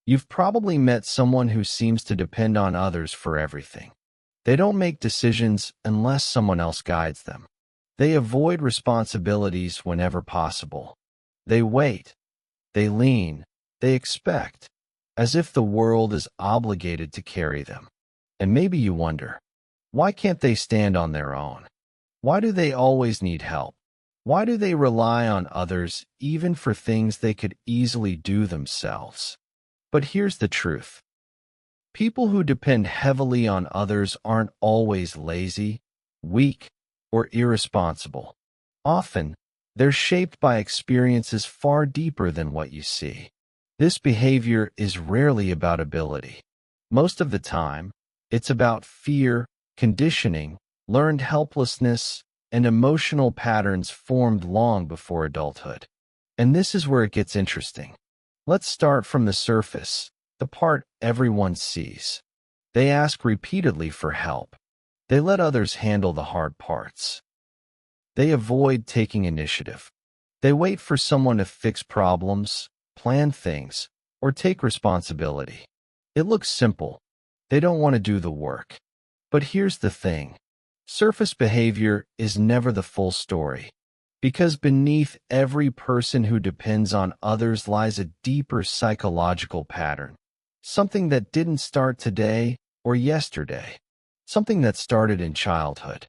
You've probably met someone who seems to depend on others for everything. They don't make decisions unless someone else guides them. They avoid responsibilities whenever possible. They wait. They lean. They expect, as if the world is obligated to carry them. And maybe you wonder, why can't they stand on their own? Why do they always need help? Why do they rely on others even for things they could easily do themselves? But here's the truth. People who depend heavily on others aren't always lazy, weak, or irresponsible. Often, they're shaped by experiences far deeper than what you see. This behavior is rarely about ability. Most of the time, it's about fear, conditioning, learned helplessness, and emotional patterns formed long before adulthood. And this is where it gets interesting. Let's start from the surface, the part everyone sees. They ask repeatedly for help. They let others handle the hard parts. They avoid taking initiative. They wait for someone to fix problems, plan things, or take responsibility. It looks simple. They don't want to do the work. But here's the thing. Surface behavior is never the full story. Because beneath every person who depends on others lies a deeper psychological pattern. Something that didn't start today or yesterday. Something that started in childhood.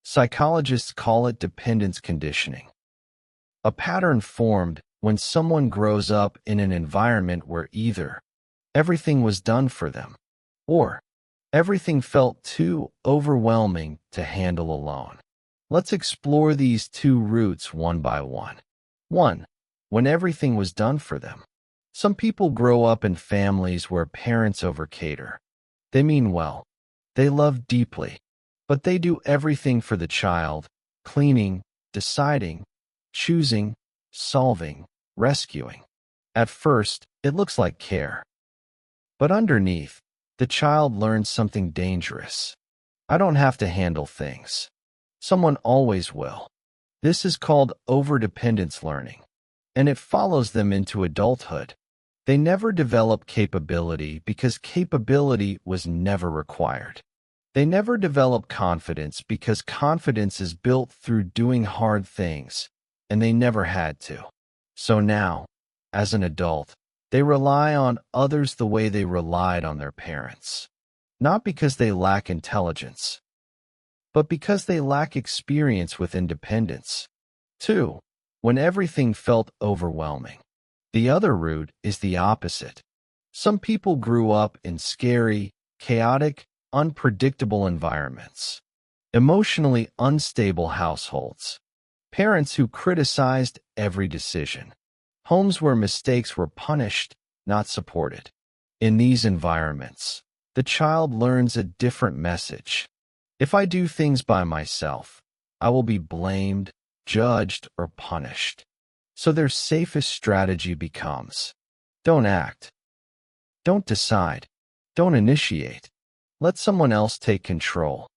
Psychologists call it dependence conditioning. A pattern formed when someone grows up in an environment where either everything was done for them, or everything felt too overwhelming to handle alone. Let's explore these two roots one by one. 1. When everything was done for them. Some people grow up in families where parents overcater. They mean well. They love deeply. But they do everything for the child, cleaning, deciding, choosing, solving, rescuing. At first, it looks like care. But underneath, the child learns something dangerous. I don't have to handle things. Someone always will. This is called overdependence learning, and it follows them into adulthood. They never develop capability because capability was never required. They never develop confidence because confidence is built through doing hard things, and they never had to. So now, as an adult, they rely on others the way they relied on their parents. Not because they lack intelligence, but because they lack experience with independence. 2. When everything felt overwhelming. The other root is the opposite. Some people grew up in scary, chaotic, unpredictable environments. Emotionally unstable households. Parents who criticized every decision. Homes where mistakes were punished, not supported. In these environments, the child learns a different message. If I do things by myself, I will be blamed, judged, or punished. So their safest strategy becomes, don't act. Don't decide. Don't initiate. Let someone else take control.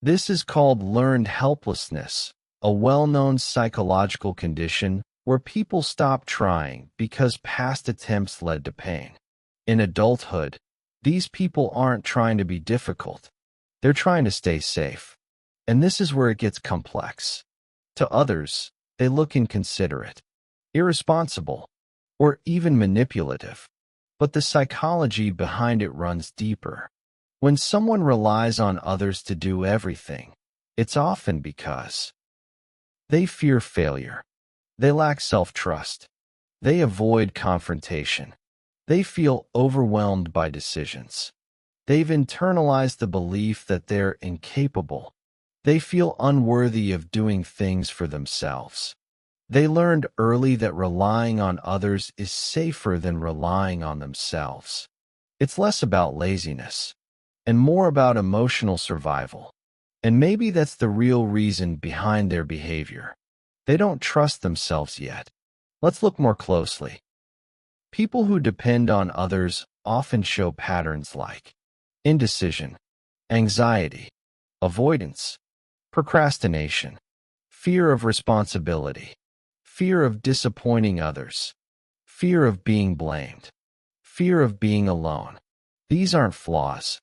This is called learned helplessness, a well-known psychological condition where people stop trying because past attempts led to pain. In adulthood, these people aren't trying to be difficult. They're trying to stay safe. And this is where it gets complex. To others, they look inconsiderate, irresponsible, or even manipulative. But the psychology behind it runs deeper. When someone relies on others to do everything, it's often because they fear failure. They lack self-trust. They avoid confrontation. They feel overwhelmed by decisions. They've internalized the belief that they're incapable. They feel unworthy of doing things for themselves. They learned early that relying on others is safer than relying on themselves. It's less about laziness and more about emotional survival. And maybe that's the real reason behind their behavior. They don't trust themselves yet. Let's look more closely. People who depend on others often show patterns like indecision, anxiety, avoidance, procrastination, fear of responsibility, fear of disappointing others, fear of being blamed, fear of being alone. These aren't flaws.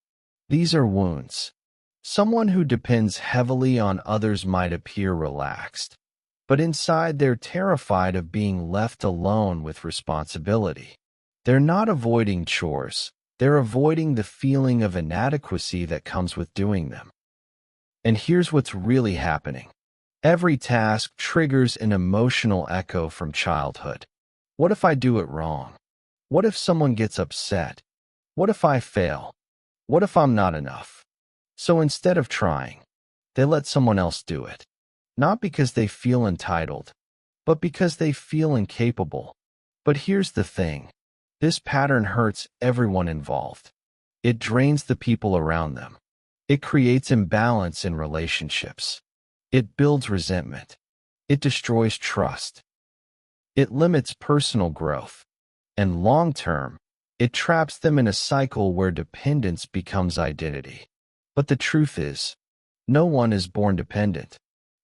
These are wounds. Someone who depends heavily on others might appear relaxed, but inside they're terrified of being left alone with responsibility. They're not avoiding chores. They're avoiding the feeling of inadequacy that comes with doing them. And here's what's really happening. Every task triggers an emotional echo from childhood. What if I do it wrong? What if someone gets upset? What if I fail? What if I'm not enough? So instead of trying, they let someone else do it. Not because they feel entitled, but because they feel incapable. But here's the thing. This pattern hurts everyone involved. It drains the people around them. It creates imbalance in relationships. It builds resentment. It destroys trust. It limits personal growth. And long-term, it traps them in a cycle where dependence becomes identity. But the truth is, no one is born dependent.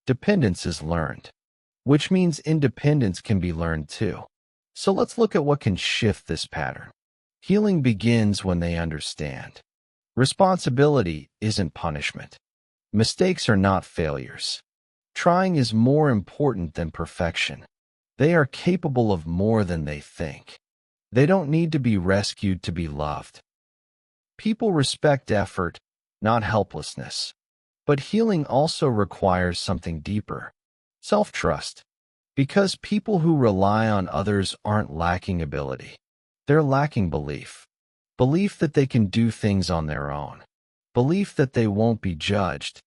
Dependence is learned, which means independence can be learned too. So let's look at what can shift this pattern. Healing begins when they understand. Responsibility isn't punishment. Mistakes are not failures. Trying is more important than perfection. They are capable of more than they think. They don't need to be rescued to be loved. People respect effort, not helplessness. But healing also requires something deeper. Self-trust. Because people who rely on others aren't lacking ability. They're lacking belief. Belief that they can do things on their own. Belief that they won't be judged.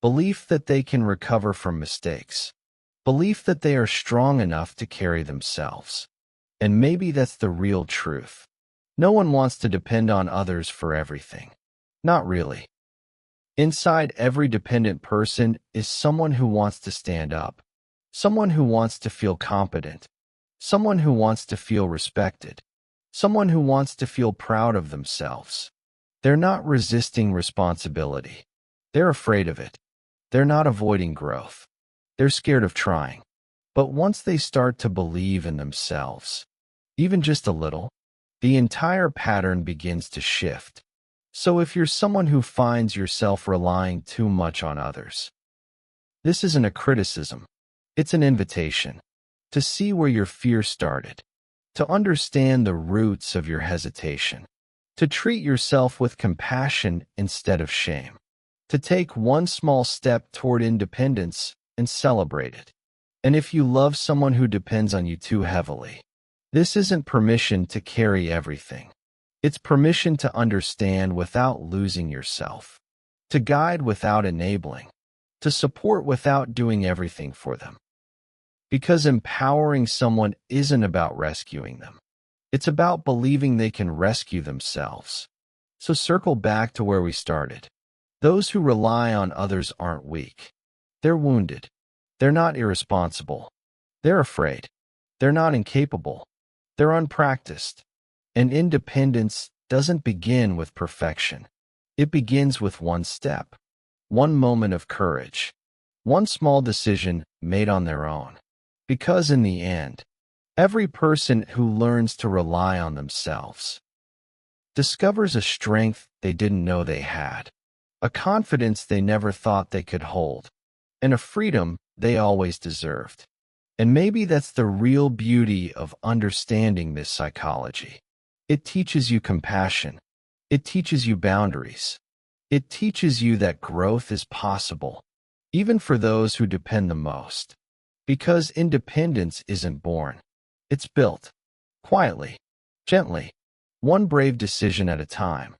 Belief that they can recover from mistakes. Belief that they are strong enough to carry themselves. And maybe that's the real truth. No one wants to depend on others for everything. Not really. Inside every dependent person is someone who wants to stand up. Someone who wants to feel competent. Someone who wants to feel respected. Someone who wants to feel proud of themselves. They're not resisting responsibility. They're afraid of it. They're not avoiding growth. They're scared of trying. But once they start to believe in themselves, even just a little, the entire pattern begins to shift. So if you're someone who finds yourself relying too much on others, this isn't a criticism. It's an invitation to see where your fear started, to understand the roots of your hesitation, to treat yourself with compassion instead of shame, to take one small step toward independence and celebrate it. And if you love someone who depends on you too heavily, this isn't permission to carry everything. It's permission to understand without losing yourself, to guide without enabling, to support without doing everything for them. Because empowering someone isn't about rescuing them. It's about believing they can rescue themselves. So circle back to where we started. Those who rely on others aren't weak. They're wounded. They're not irresponsible. They're afraid. They're not incapable. They're unpracticed. And independence doesn't begin with perfection. It begins with one step, one moment of courage, one small decision made on their own. Because in the end, every person who learns to rely on themselves discovers a strength they didn't know they had, a confidence they never thought they could hold, and a freedom they always deserved. And maybe that's the real beauty of understanding this psychology. It teaches you compassion. It teaches you boundaries. It teaches you that growth is possible, even for those who depend the most. Because independence isn't born. It's built. Quietly. Gently. One brave decision at a time.